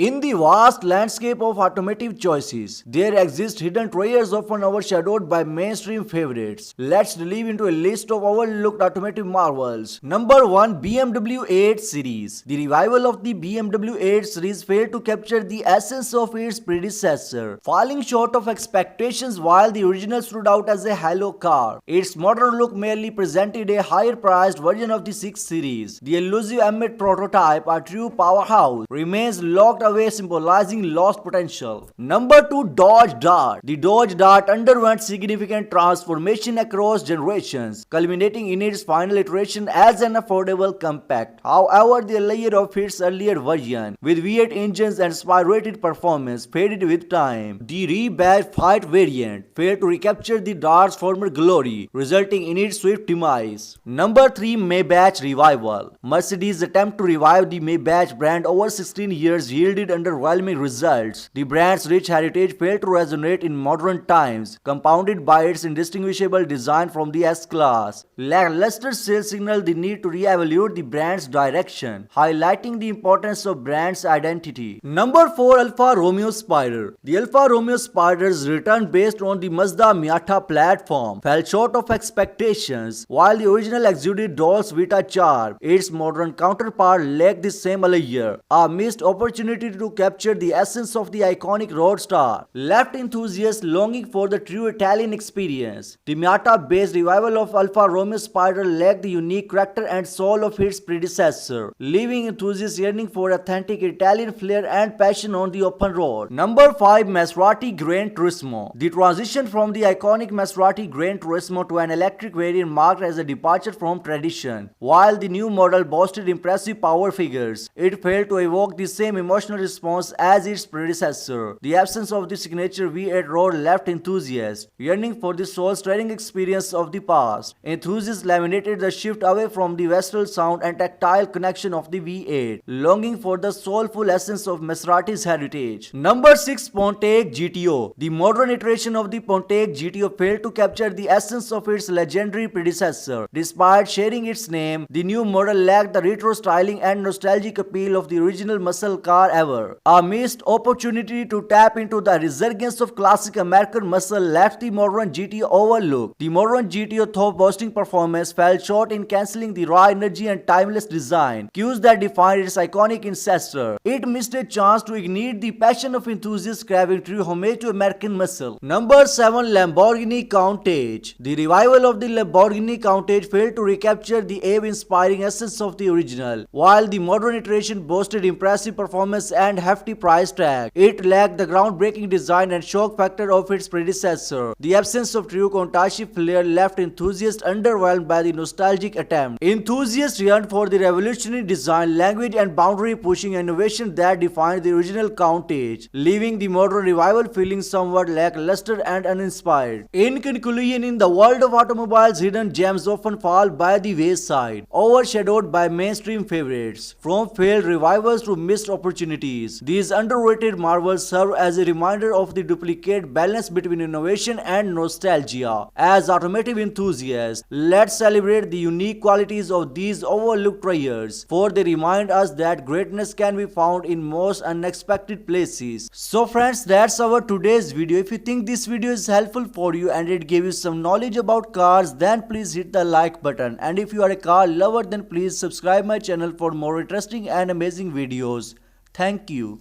In the vast landscape of automotive choices, there exist hidden treasures often overshadowed by mainstream favorites. Let's delve into a list of overlooked automotive marvels. Number 1. BMW 8 Series. The revival of the BMW 8 Series failed to capture the essence of its predecessor, falling short of expectations while the original stood out as a halo car. Its modern look merely presented a higher-priced version of the 6 Series. The elusive M8 prototype, a true powerhouse, remains locked away, symbolizing lost potential. Number 2. Dodge Dart. The Dodge Dart underwent significant transformation across generations, culminating in its final iteration as an affordable compact. However, the allure of its earlier version, with V8 engines and spirited performance, faded with time. The rebadged Fight variant failed to recapture the Dart's former glory, resulting in its swift demise. Number 3. Maybach Revival. Mercedes' attempt to revive the Maybach brand over 16 years yielded underwhelming results. The brand's rich heritage failed to resonate in modern times, compounded by its indistinguishable design from the S-Class. Lackluster sales signaled the need to re-evaluate the brand's direction, highlighting the importance of brand's identity. Number 4. Alfa Romeo Spider. The Alfa Romeo Spider's return, based on the Mazda Miata platform, fell short of expectations. While the original exuded Dolce Vita charm, its modern counterpart lacked the same allure, a missed opportunity to capture the essence of the iconic roadster, left enthusiasts longing for the true Italian experience. The Miata-based revival of Alfa Romeo Spider lacked the unique character and soul of its predecessor, leaving enthusiasts yearning for authentic Italian flair and passion on the open road. Number 5. Maserati Gran Turismo. The transition from the iconic Maserati Gran Turismo to an electric variant marked as a departure from tradition. While the new model boasted impressive power figures, it failed to evoke the same emotional response as its predecessor. The absence of the signature V8 roar left enthusiasts yearning for the soul-stirring experience of the past. Enthusiasts lamented the shift away from the visceral sound and tactile connection of the V8, longing for the soulful essence of Maserati's heritage. Number 6. Pontiac GTO. The modern iteration of the Pontiac GTO failed to capture the essence of its legendary predecessor. Despite sharing its name, the new model lacked the retro styling and nostalgic appeal of the original muscle car ever. A missed opportunity to tap into the resurgence of classic American muscle left the modern GTO overlooked. The modern GTO, though boasting performance, fell short in cancelling the raw energy and timeless design cues that defined its iconic ancestor. It missed a chance to ignite the passion of enthusiasts craving true homage to American muscle. Number 7. Lamborghini Countach. The revival of the Lamborghini Countach failed to recapture the awe-inspiring essence of the original. While the modern iteration boasted impressive performance and hefty price tag, it lacked the groundbreaking design and shock factor of its predecessor. The absence of true Countach flair left enthusiasts underwhelmed by the nostalgic attempt. Enthusiasts yearned for the revolutionary design, language, and boundary-pushing innovation that defined the original Countach, leaving the modern revival feeling somewhat lackluster and uninspired. In conclusion, in the world of automobiles, hidden gems often fall by the wayside, overshadowed by mainstream favorites. From failed revivals to missed opportunities, these underrated marvels serve as a reminder of the delicate balance between innovation and nostalgia. As automotive enthusiasts, let's celebrate the unique qualities of these overlooked treasures, for they remind us that greatness can be found in most unexpected places. So friends, that's our today's video. If you think this video is helpful for you and it gave you some knowledge about cars, then please hit the like button. And if you are a car lover, then please subscribe my channel for more interesting and amazing videos. Thank you.